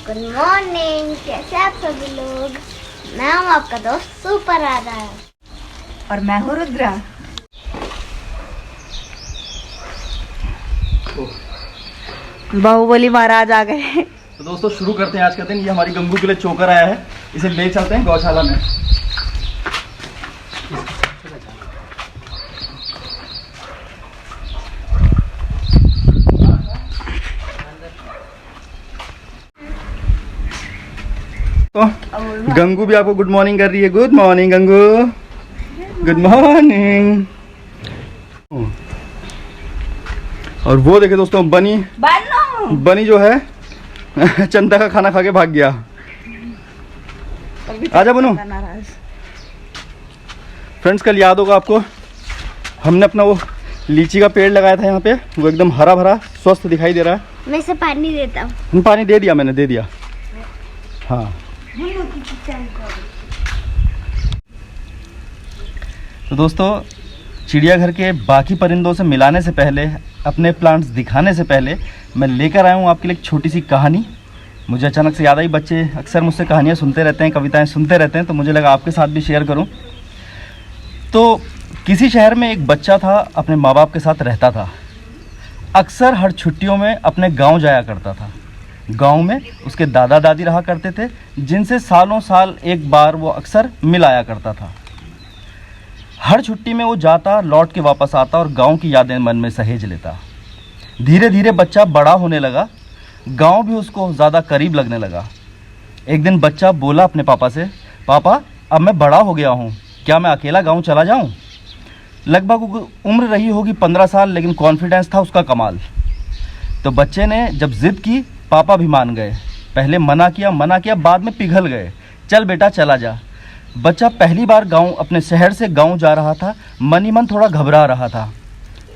Good morning, कैसे आप सभी लोग। मैं हूँ आपका दोस्त सुपर राधा और मैं हूँ रुद्रा। बाहुबली महाराज आ गए। तो दोस्तों शुरू करते हैं आज का दिन। ये हमारी गंगू के लिए चोकर आया है, इसे ले चलते हैं गौशाला में। तो गंगू भी आपको गुड मॉर्निंग कर रही है। Good morning Gangu, good morning. और वो देखे दोस्तों, बनी जो है चंदा का खाना खा के भाग गया। आजा बनू। फ्रेंड्स कल याद होगा आपको, हमने अपना वो लीची का पेड़ लगाया था यहाँ पे, वो एकदम हरा भरा स्वस्थ दिखाई दे रहा है। मैं इसे पानी देता हूँ। पानी दे दिया, मैंने दे दिया। हाँ तो दोस्तों, चिड़ियाघर के बाकी परिंदों से मिलाने से पहले, अपने प्लांट्स दिखाने से पहले, मैं लेकर आया हूँ आपके लिए एक छोटी सी कहानी। मुझे अचानक से याद आई, बच्चे अक्सर मुझसे कहानियाँ सुनते रहते हैं, कविताएं सुनते रहते हैं, तो मुझे लगा आपके साथ भी शेयर करूँ। तो किसी शहर में एक बच्चा था, अपने माँ बाप के साथ रहता था। अक्सर हर छुट्टियों में अपने गाँव जाया करता था। गाँव में उसके दादा दादी रहा करते थे, जिनसे सालों साल एक बार वो अक्सर मिल आया करता था। हर छुट्टी में वो जाता, लौट के वापस आता और गांव की यादें मन में सहेज लेता। धीरे धीरे बच्चा बड़ा होने लगा, गांव भी उसको ज़्यादा करीब लगने लगा। एक दिन बच्चा बोला अपने पापा से, पापा अब मैं बड़ा हो गया हूँ, क्या मैं अकेला गांव चला जाऊँ? लगभग उम्र रही होगी 15 साल, लेकिन कॉन्फिडेंस था उसका कमाल। तो बच्चे ने जब जिद की, पापा भी मान गए। पहले मना किया, बाद में पिघल गए। चल बेटा चला जा। बच्चा पहली बार गांव, अपने शहर से गांव जा रहा था। मन ही मन थोड़ा घबरा रहा था।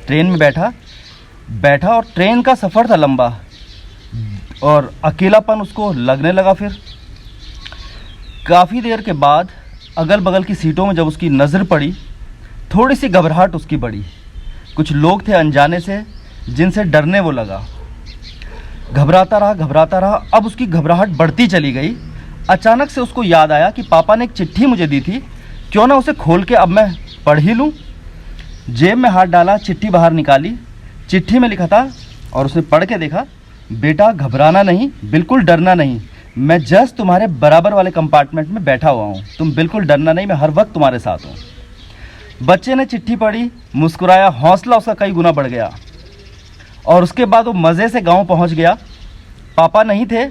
ट्रेन में बैठा और ट्रेन का सफ़र था लंबा, और अकेलापन उसको लगने लगा। फिर काफ़ी देर के बाद अगल बगल की सीटों में जब उसकी नज़र पड़ी, थोड़ी सी घबराहट उसकी बढ़ी। कुछ लोग थे अनजाने से, जिनसे डरने वो लगा। घबराता रहा। अब उसकी घबराहट बढ़ती चली गई। अचानक से उसको याद आया कि पापा ने एक चिट्ठी मुझे दी थी, क्यों ना उसे खोल के अब मैं पढ़ ही लूँ। जेब में हाथ डाला, चिट्ठी बाहर निकाली। चिट्ठी में लिखा था, और उसने पढ़ के देखा, बेटा घबराना नहीं, बिल्कुल डरना नहीं, मैं जस्ट तुम्हारे बराबर वाले कंपार्टमेंट में बैठा हुआ हूँ, तुम बिल्कुल डरना नहीं, मैं हर वक्त तुम्हारे साथ हूँ। बच्चे ने चिट्ठी पढ़ी, मुस्कुराया, हौसला उसका कई गुना बढ़ गया। और उसके बाद वो मज़े से गाँव पहुँच गया। पापा नहीं थे,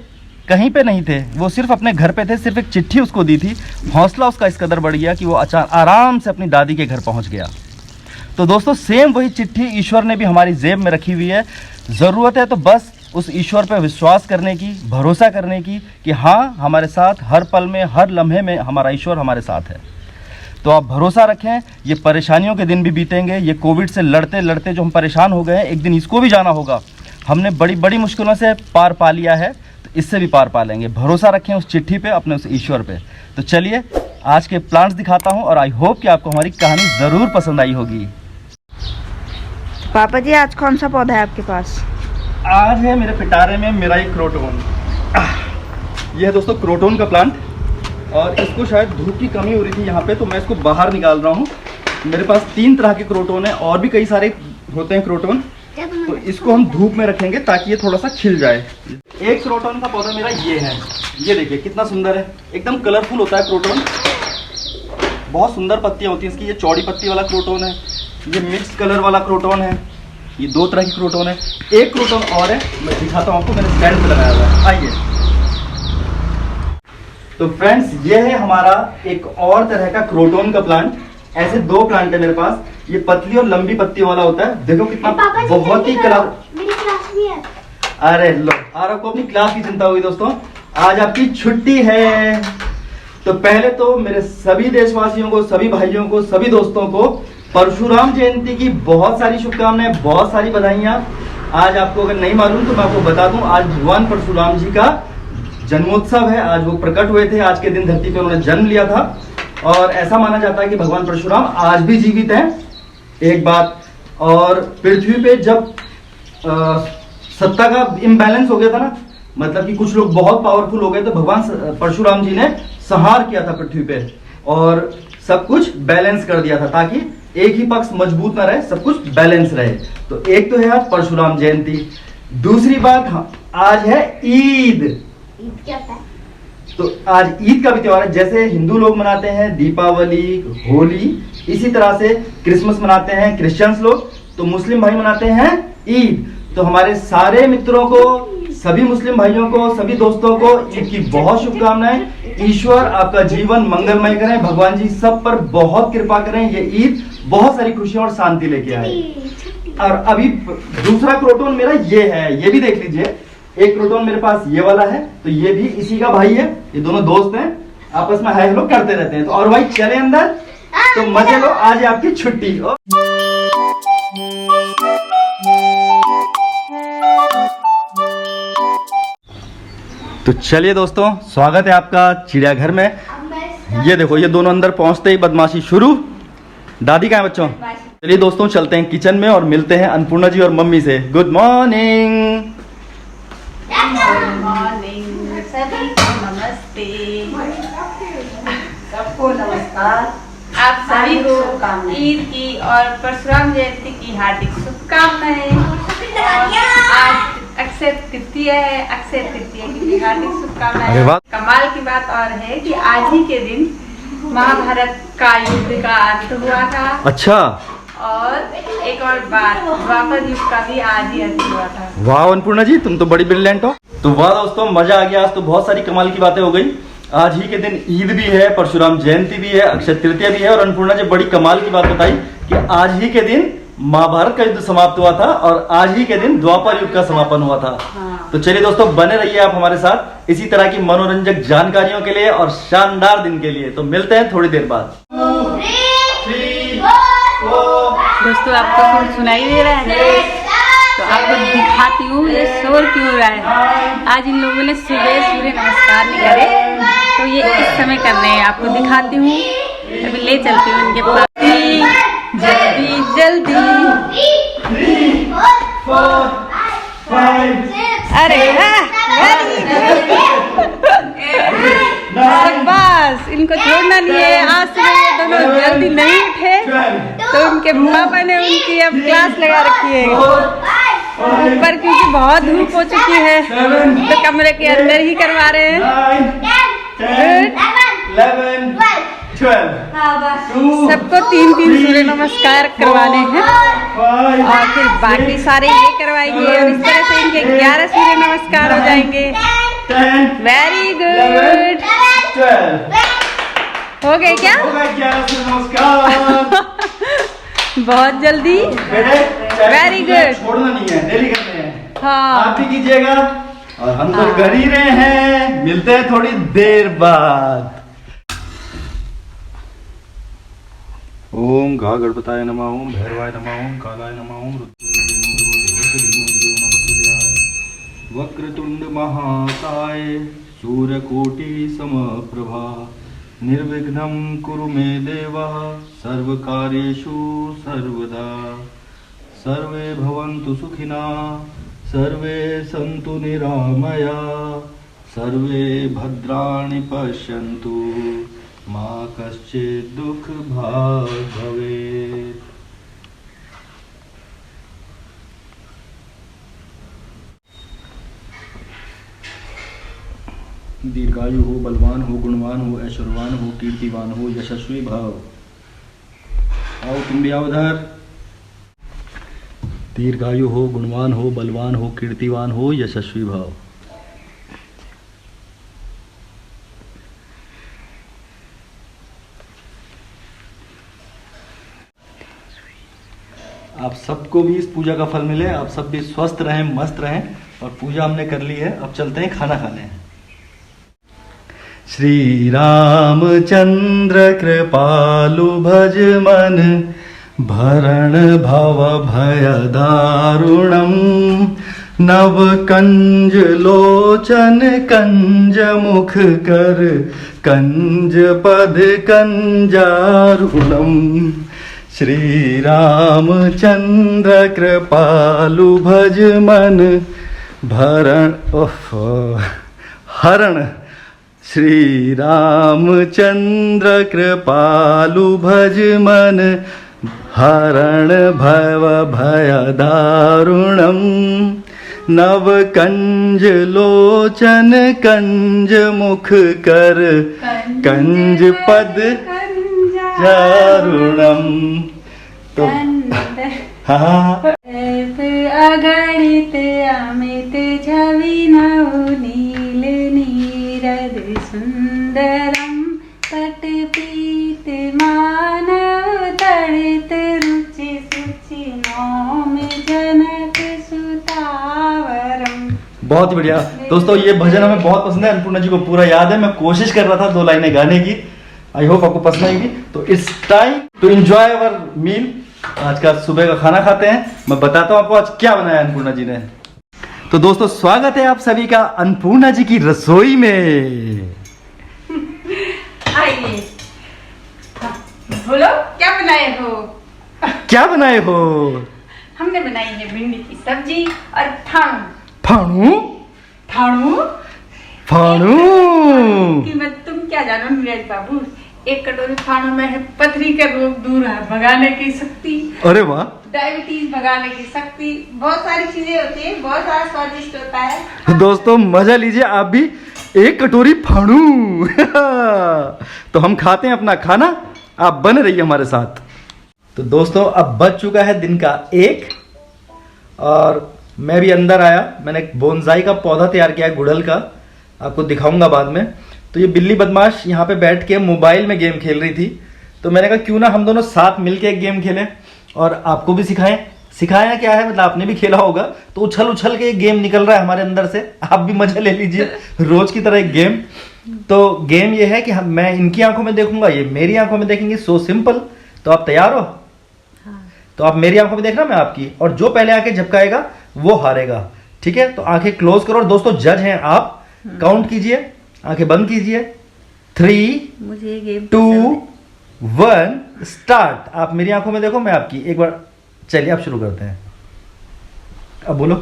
कहीं पे नहीं थे, वो सिर्फ अपने घर पे थे। सिर्फ एक चिट्ठी उसको दी थी। हौसला उसका इस कदर बढ़ गया कि वो आराम से अपनी दादी के घर पहुंच गया। तो दोस्तों, सेम वही चिट्ठी ईश्वर ने भी हमारी जेब में रखी हुई है। ज़रूरत है तो बस उस ईश्वर पर विश्वास करने की, भरोसा करने की कि हाँ, हमारे साथ हर पल में, हर लम्हे में हमारा ईश्वर हमारे साथ है। तो आप भरोसा रखें। ये परेशानियों के दिन भी बीतेंगे। ये कोविड से लड़ते लड़ते जो हम परेशान हो गए हैं, एक दिन इसको भी जाना होगा। हमने बड़ी बड़ी मुश्किलों से पार पा लिया है, इससे भी पार पा लेंगे। भरोसा रखें उस चिट्ठी पे, अपने उस ईश्वर पे। तो चलिए आज के प्लांट्स दिखाता हूं, और आई होप कि आपको हमारी कहानी ज़रूर पसंद आई होगी। पापा जी, आज कौन सा पौधा है आपके पास? आज है मेरे पिटारे में मेरा एक क्रोटोन। यह है दोस्तों क्रोटोन का प्लांट, और इसको शायद धूप की कमी हो रही थी यहाँ पे, तो मैं इसको बाहर निकाल रहा हूँ। मेरे पास 3 तरह के क्रोटोन है, और भी कई सारे होते हैं क्रोटोन। तो इसको हम धूप में रखेंगे ताकि ये थोड़ा सा खिल जाए। एक क्रोटोन का पौधा मेरा ये है, ये देखिए कितना सुंदर है, एकदम कलरफुल होता है क्रोटोन। बहुत सुंदर पत्तियां होती हैं इसकी। ये चौड़ी पत्ती वाला क्रोटोन है, ये मिक्स कलर वाला क्रोटोन है। ये 2 तरह की क्रोटोन है। एक क्रोटोन और है, मैं दिखाता हूँ आपको, मैंने स्टैंड पे लगाया हुआ है। आइए। तो फ्रेंड्स, ये है हमारा एक और तरह का क्रोटोन का प्लांट। ऐसे 2 प्लांट है मेरे पास। ये पतली और लंबी पत्ती वाला होता है। देखो कितना बहुत ही कलर। मेरी क्लास भी है। अरे लो, और आपको अपनी क्लास की चिंता हुई दोस्तों। आज आपकी छुट्टी है। तो पहले तो मेरे सभी देशवासियों को, सभी भाइयों को, सभी दोस्तों को परशुराम जयंती की बहुत सारी शुभकामनाएं, बहुत सारी बधाइयां। आज आपको अगर नहीं मालूम तो मैं आपको बता दूं, आज भगवान परशुराम जी का जन्मोत्सव है। आज वो प्रकट हुए थे, आज के दिन धरती पर उन्होंने जन्म लिया था। और ऐसा माना जाता है कि भगवान परशुराम आज भी जीवित हैं। एक बात, और पृथ्वी पे जब सत्ता का इम्बैलेंस हो गया था ना, मतलब कि कुछ लोग बहुत पावरफुल हो गए तो भगवान परशुराम जी ने संहार किया था पृथ्वी पे और सब कुछ बैलेंस कर दिया था ताकि एक ही पक्ष मजबूत ना रहे, सब कुछ बैलेंस रहे। तो एक तो है आज परशुराम जयंती। दूसरी बात आज है ईद। ईद क्या होता है? तो आज ईद का भी त्योहार है। जैसे हिंदू लोग मनाते हैं दीपावली, होली, इसी तरह से क्रिसमस मनाते हैं क्रिश्चियंस लोग, तो मुस्लिम भाई मनाते हैं ईद। तो हमारे सारे मित्रों को, सभी मुस्लिम भाइयों को, सभी दोस्तों को ईद की बहुत शुभकामनाएं। ईश्वर आपका जीवन मंगलमय करें, भगवान जी सब पर बहुत कृपा करें। ये ईद बहुत सारी खुशियां और शांति लेके आए। और अभी दूसरा क्रोटोन मेरा ये है, ये भी देख लीजिए। एक क्रोटोन मेरे पास ये वाला है, तो ये भी इसी का भाई है। ये दोनों दोस्त हैं, आपस में हाय हेलो करते रहते हैं। तो और भाई चले अंदर, तो मजे लो, आज है आपकी छुट्टी। तो चलिए दोस्तों, स्वागत है आपका चिड़ियाघर में। ये देखो, ये दोनों अंदर पहुंचते ही बदमाशी शुरू। दादी कहाँ है बच्चों? चलिए दोस्तों, चलते हैं किचन में और मिलते हैं अन्नपूर्णा जी और मम्मी से। Good morning. सभी को नमस्ते। सबको नमस्कार। आप सभी को ईद की और परशुराम जयंती की हार्दिक शुभकामनाएं। आज अक्षय तृतीया है, अक्षय तृतीया की भी हार्दिक अरे शुभकामनाएं। वाह। कमाल की बात और है कि आज ही के दिन महाभारत का युद्ध का अंत हुआ था। अच्छा, और एक और बात, द्वापर युग का भी आज ही अंत हुआ था। वाह अन्नपूर्णा जी, तुम तो बड़ी ब्रिलियंट हो। तो वाह दोस्तों, मजा आ गया। आज तो बहुत सारी कमाल की बातें हो गई। आज ही के दिन ईद भी है, परशुराम जयंती भी है, अक्षय तृतीया भी है। और अन्नपूर्णा जी बड़ी कमाल की बात बताई कि आज ही के दिन महाभारत का युद्ध समाप्त हुआ था और आज ही के दिन द्वापर युग का समापन हुआ था। तो चलिए दोस्तों, बने रहिए आप हमारे साथ इसी तरह की मनोरंजक जानकारियों के लिए और शानदार दिन के लिए। तो मिलते हैं थोड़ी देर बाद। दोस्तों, आपको कुछ सुनाई दे रहा है? तो आपको दिखाती हूँ ये शोर क्यों हो रहा है। आज इन लोगों ने सुबह सूर्य नमस्कार नहीं करे, तो ये इस समय कर रहे हैं। आपको दिखाती हूँ, अभी ले चलती हूँ इनके पास। जल्दी जल्दी। अरे बस, इनको छोड़ना नहीं है। आज सुबह ये दोनों जल्दी नहीं उठे, तो उनके पापा ने उनकी अब क्लास लगा रखी है ऊपर, क्योंकि बहुत धूप हो चुकी है, तो कमरे के अंदर ही करवा रहे हैं। सबको 3-3 सूर्य नमस्कार करवाने हैं और फिर बाकी सारे ये करवाएंगे और इस तरह से इनके 11 सूर्य नमस्कार हो जाएंगे। Very good. हो गए क्या? नमस्कार। बहुत जल्दी। Very good. छोड़ना नहीं है, डेली करते हैं। हाँ, आप भी कीजिएगा और हम तो कर ही रहे हैं। मिलते हैं थोड़ी देर बाद। ओम गा गणपताय नमः, ओम भैरवाय नमः, ओम कालाय नमः, ओम वक्रतुंड महाकाय सूर्यकोटि समप्रभा निर्विघ्नं कुरु मे देव सर्वकार्येषु सर्वदा। सर्वे भवन्तु सुखिनः, सर्वे सन्तु निरामया, सर्वे भद्राणि पश्यन्तु, मा कश्चित् दुःख भाग् भवेत्। दीर्घायु हो, बलवान हो, गुणवान हो, ऐश्वर्यवान हो, कीर्तिवान हो, यशस्वी भव। आओ तुम भी आओ उधर। दीर्घायु हो, गुणवान हो, बलवान हो, कीर्तिवान हो, यशस्वी भव। आप सबको भी इस पूजा का फल मिले, आप सब भी स्वस्थ रहें, मस्त रहें। और पूजा हमने कर ली है, अब चलते हैं खाना खाने। श्री रामचंद्र कृपालु भज मन, भरण भव भय दारुणम, नव कंज लोचन कंज मुख कर, कंज पद कंजारुणम। श्री रामचंद्र कृपालु भज मन, भरण ओहो हरण श्री रामचंद्र कृपालु भज मन हरण भव भय दारुणम नव कंज लोचन कंज मुख कर कंज पद चारुणम। तो हाँ अगणित अमित छवि नवनील नीरद सुंदरम पटपीत मानव तड़ित रुचि सुचि नौम जनक सुतावरम। बहुत ही बढ़िया दोस्तों, ये भजन हमें बहुत पसंद है। अन्नपूर्णा जी को पूरा याद है। मैं कोशिश कर रहा था 2 लाइनें गाने की। आई होप आपको पसंद आएगी। तो इट्स टाइम टू एंजॉय अवर मील। आज का सुबह का खाना खाते हैं। मैं बताता हूँ आपको आज क्या बनाया अन्नपूर्णा जी ने। तो दोस्तों स्वागत है आप सभी का अन्नपूर्णा जी की रसोई में। आइए बोलो क्या बनाए हो? क्या बनाए हो? हमने बनाई है भिंडी की सब्जी और फाणू। फाणू फाणू फाणू कीमत तुम क्या जानो नीरज बाबू। 1 कटोरी फाणू में है पथरी के रोग दूर भगाने की शक्ति, अरे वाह, डायबिटीज भगाने की शक्ति, बहुत सारी चीजें होती है, बहुत सारा स्वादिष्ट होता है। दोस्तों मजा लीजिए आप भी। 1 कटोरी फाणू तो हम खाते हैं अपना खाना, आप बने रहिए हमारे साथ। तो दोस्तों अब बज चुका है दिन का 1 और मैं भी अंदर आया। मैंने एक बोनसाई का पौधा तैयार किया है गुड़हल का, आपको दिखाऊंगा बाद में। तो ये बिल्ली बदमाश यहाँ पे बैठ के मोबाइल में गेम खेल रही थी। तो मैंने कहा क्यों ना हम दोनों साथ मिलके एक गेम खेलें और आपको भी सिखाएं। सिखाया क्या है मतलब आपने भी खेला होगा। तो उछल उछल के गेम निकल रहा है हमारे अंदर से, आप भी मजा ले लीजिए रोज की तरह एक गेम। तो गेम ये है कि मैं इनकी आंखों में देखूंगा, ये मेरी आंखों में देखेंगे। So simple. तो आप तैयार हो? तो आप मेरी आंखों में देखना, मैं आपकी, और जो पहले आके झपकाएगा वो हारेगा। ठीक है? तो आंखें क्लोज करो। और दोस्तों जज हैं आप, काउंट कीजिए, आंखें बंद कीजिए। 3 मुझे गेम 2 1 स्टार्ट। आप मेरी आंखों में देखो, मैं आपकी। एक बार चलिए आप शुरू करते हैं। अब बोलो।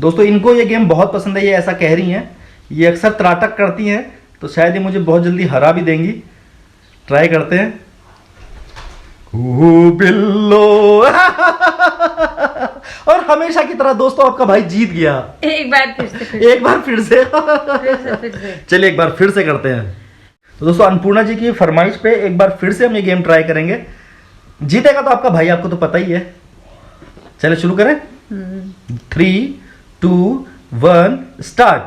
दोस्तों इनको ये गेम बहुत पसंद है, ये ऐसा कह रही हैं। ये अक्सर त्राटक करती हैं, तो शायद ये मुझे बहुत जल्दी हरा भी देंगी। ट्राई करते हैं। ओ बिल्लो और हमेशा की तरह दोस्तों आपका भाई जीत गया। एक बार फिर से एक बार फिर से चलिए एक बार फिर से करते हैं। तो दोस्तों अन्नपूर्णा जी की फरमाइश पे एक बार फिर से हम ये गेम ट्राई करेंगे। जीतेगा तो आपका भाई, आपको तो पता ही है। चलिए शुरू करें। 3 2 1 स्टार्ट।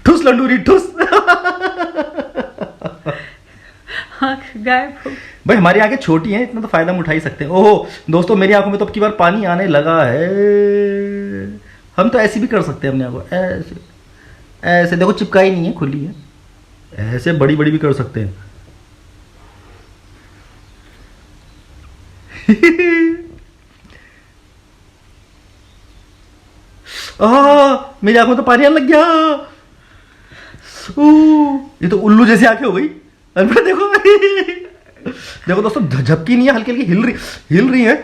ठुस लंडूरी ठुस। गायब हो। भाई हमारी आंखें छोटी हैं, इतना तो फायदा हम उठा ही सकते हैं। ओहो दोस्तों मेरी आंखों में तो अब की बार पानी आने लगा है। हम तो ऐसी भी कर सकते हैं अपनी आंखों, ऐसे ऐसे देखो, चिपकाई नहीं है, खुली है। ऐसे बड़ी बड़ी भी कर सकते हैं। मेरी आंखों में तो पानी आने लग गया। ये तो उल्लू जैसी आंखें हो गई। देखो देखो दोस्तों, झपकी नहीं है, हल्की हल्की हिल रही है।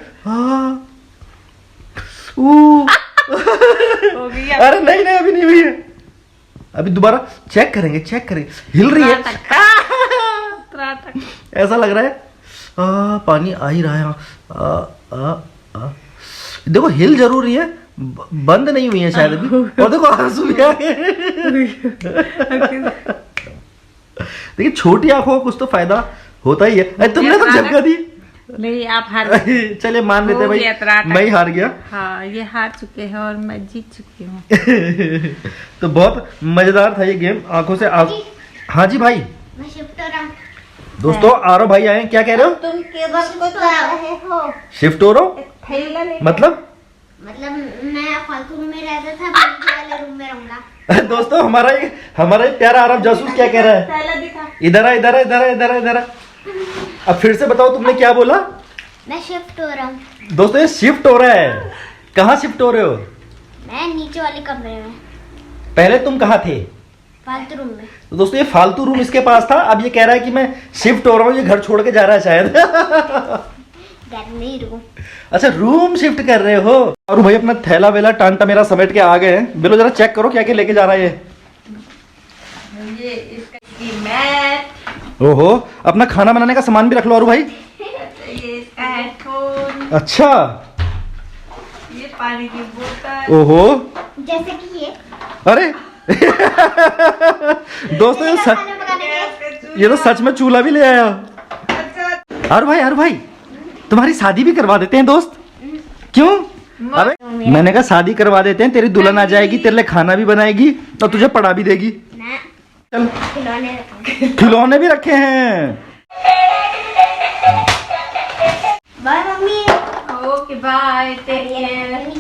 हो गई। अरे नहीं नहीं अभी नहीं हुई है, अभी दोबारा चेक करेंगे हिल रही है। ऐसा लग रहा है पानी आ ही रहा है। देखो हिल जरूर रही है, बंद नहीं हुई है शायद अभी। और देखो आंसू भी आ गए। देखिए छोटी आंखों का कुछ तो फायदा होता ही है। अरे तुमने तो झपका दी। नहीं आप हार चलिए मान लेते हैं भाई, मैं ही हार गया। हाँ ये हार चुके हैं और मैं जीत चुकी हूँ। तो बहुत मजेदार था ये गेम। आंखों से हाँ जी भाई। मैं शिफ्ट हो रहा हूँ। दोस्तों आरो भाई आए, क्या कह रहे हो? तुम केबल को तो रहे हो। शिफ्ट हो रहा मतलब मैं फालतू रूम में रहता था, बल्कि वाले रूम में रहूंगा। दोस्तों हमारा ही प्यारा अरब जासूस क्या कह रहा है? इधर आ। अब फिर से बताओ तुमने क्या बोला? मैं शिफ्ट हो रहा हूँ। दोस्तों ये शिफ्ट हो रहा है। कहाँ शिफ्ट हो रहे हो? मैं नीचे वाले कमरे में। पहले तुम कहाँ थे? फालतू रूम में। तो दोस्तों ये फालतू रूम इसके पास था, अब ये कह रहा है कि मैं शिफ्ट हो रहा हूँ, ये घर छोड़ के जा रहा है शायद। घर नहीं रूम। अच्छा रूम शिफ्ट कर रहे हो। और भाई अपना थैला वेला टांटा मेरा समेट के आ गए हैं। बिलो जरा चेक करो क्या क्या लेके जा रहा है ये इसका मैट, ओहो अपना खाना बनाने का सामान भी रख लो और भाई। ये इसका हेडफोन, अच्छा ये पानी की बोतल, ओहो जैसे कि ये अरे दोस्तों खाना पकाने के ये तो सच में चूल्हा भी ले आया। और भाई तुम्हारी शादी भी करवा देते हैं दोस्त। क्यों? अरे मैंने कहा शादी करवा देते हैं, तेरी दुल्हन आ जाएगी, तेरे लिए खाना भी बनाएगी और तुझे पढ़ा भी देगी। ना चल खिलौने रखे। खिलौने भी रखे हैं। Bye mummy. Okay bye, take care,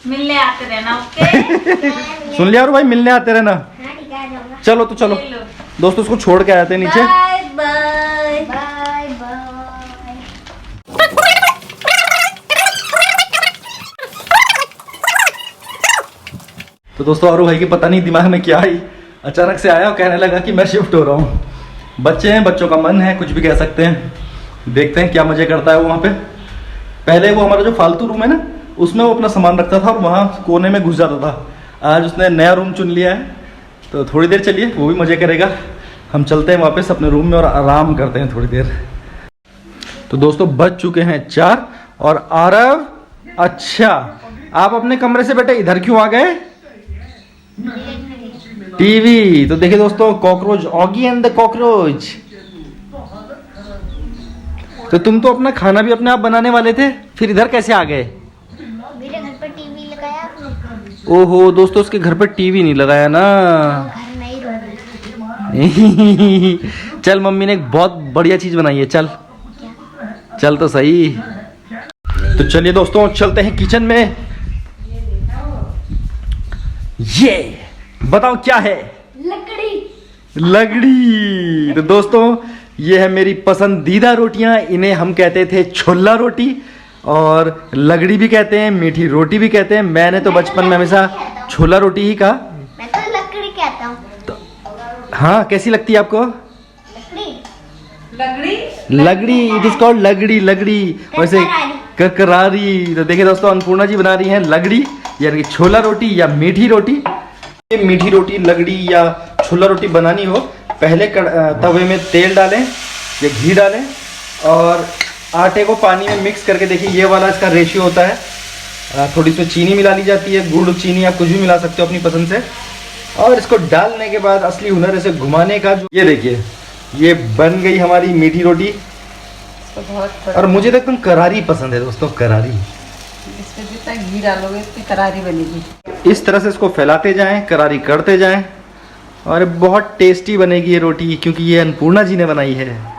मिलने आते रहना। ओके सुन लिया और भाई मिलने आते रहना। हाँ ठीक है, आ जाऊंगा। चलो तो चलो दोस्तों उसको छोड़ के आते हैं नीचे। Bye bye. Bye bye. तो दोस्तों आरू भाई की पता नहीं दिमाग में क्या आई, अचानक से आया और कहने लगा कि मैं शिफ्ट हो रहा हूँ। बच्चे हैं, बच्चों का मन है, कुछ भी कह सकते हैं। देखते हैं क्या मजे करता है वो वहाँ पे। पहले वो हमारा जो फालतू रूम है ना, उसमें वो अपना सामान रखता था और वहाँ कोने में घुस जाता था। आज उसने नया रूम चुन लिया है, तो थोड़ी देर चलिए वो भी मजे करेगा। हम चलते हैं वापस अपने रूम में और आराम करते हैं थोड़ी देर। तो दोस्तों बज चुके हैं 4 और आरव, अच्छा आप अपने कमरे से बेटे इधर क्यों आ गए? टीवी। तो देखिए दोस्तों cockroach, Oggy and the cockroach. तो तुम तो अपना खाना भी अपने आप बनाने वाले थे, फिर इधर कैसे आ गए? मेरे घर पर टीवी लगाया। ओहो दोस्तों उसके घर पर टीवी नहीं लगाया ना। घर नहीं रूम। चल मम्मी ने एक बहुत बढ़िया चीज बनाई है, चल चल तो सही। तो चलिए दोस्तों चलते हैं किचन में। ये बताओ क्या है? लगड़ी। तो दोस्तों ये है मेरी पसंदीदा रोटियां, इन्हें हम कहते थे छोला रोटी और लगड़ी भी कहते हैं, मीठी रोटी भी कहते हैं। मैंने तो बचपन में हमेशा छोला रोटी ही कहा। मैं तो लकड़ी कहता हूँ। हाँ कैसी लगती है आपको? लगड़ी, लगड़ी, इट इज कॉल्ड लगड़ी। लगड़ी वैसे करकरारी। तो देखिए दोस्तों अन्नपूर्णा जी बना रही हैं लगड़ी, यानी कि छोला रोटी या मीठी रोटी। ये मीठी रोटी, लगड़ी या छोला रोटी बनानी हो, पहले तवे में तेल डालें या घी डालें और आटे को पानी में मिक्स करके, देखिए ये वाला इसका रेशियो होता है। थोड़ी सी चीनी मिला ली जाती है, गुड़ चीनी आप कुछ भी मिला सकते हो अपनी पसंद से। और इसको डालने के बाद असली हुनर इसे घुमाने का, जो ये देखिए ये बन गई हमारी मीठी रोटी। और मुझे तो एकदम करारी पसंद है दोस्तों, करारी। इसमें जितना घी डालोगे इतनी करारी बनेगी। इस तरह से इसको फैलाते जाएं, करारी करते जाएं और बहुत टेस्टी बनेगी ये रोटी, क्योंकि ये अन्नपूर्णा जी ने बनाई है।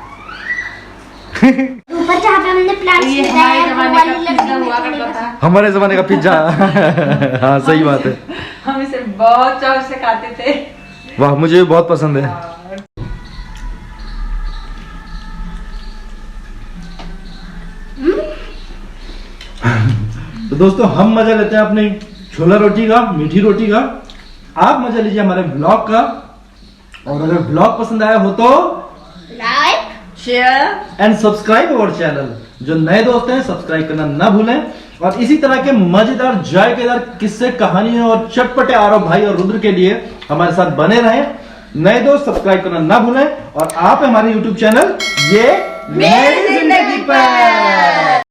ऊपर जहाँ पे हमने प्लांट्स ये लगाए हमारे हैं, वो जमाने वाली का लकड़ी पिज्जा में हुआ थोड़ी करता था। हमारे जमाने का पिज्जा। हाँ सही बात है। हम इसे बहुत चाव से खाते थे। वाह मुझे भी बहुत पसंद है। तो दोस्तों हम मजा लेते हैं अपने छोला रोटी का, मीठी रोटी का। आप मजा लीजिए हमारे ब्लॉग का। और अगर ब्लॉग पसंद आया हो तो like, share and subscribe our channel. जो नए दोस्त हैं सब्सक्राइब करना ना भूलें। और इसी तरह के मजेदार जायकेदार किस्से, कहानियां और चटपटे आरव भाई और रुद्र के लिए हमारे साथ बने रहें। नए दोस्त सब्सक्राइब करना ना भूलें। और आप हमारे YouTube चैनल ये मेरी जिंदगी पर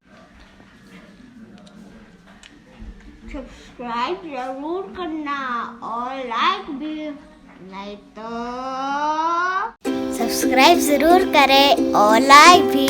सब्सक्राइब जरूर करना और लाइक भी, नहीं तो सब्सक्राइब जरूर करें और लाइक भी।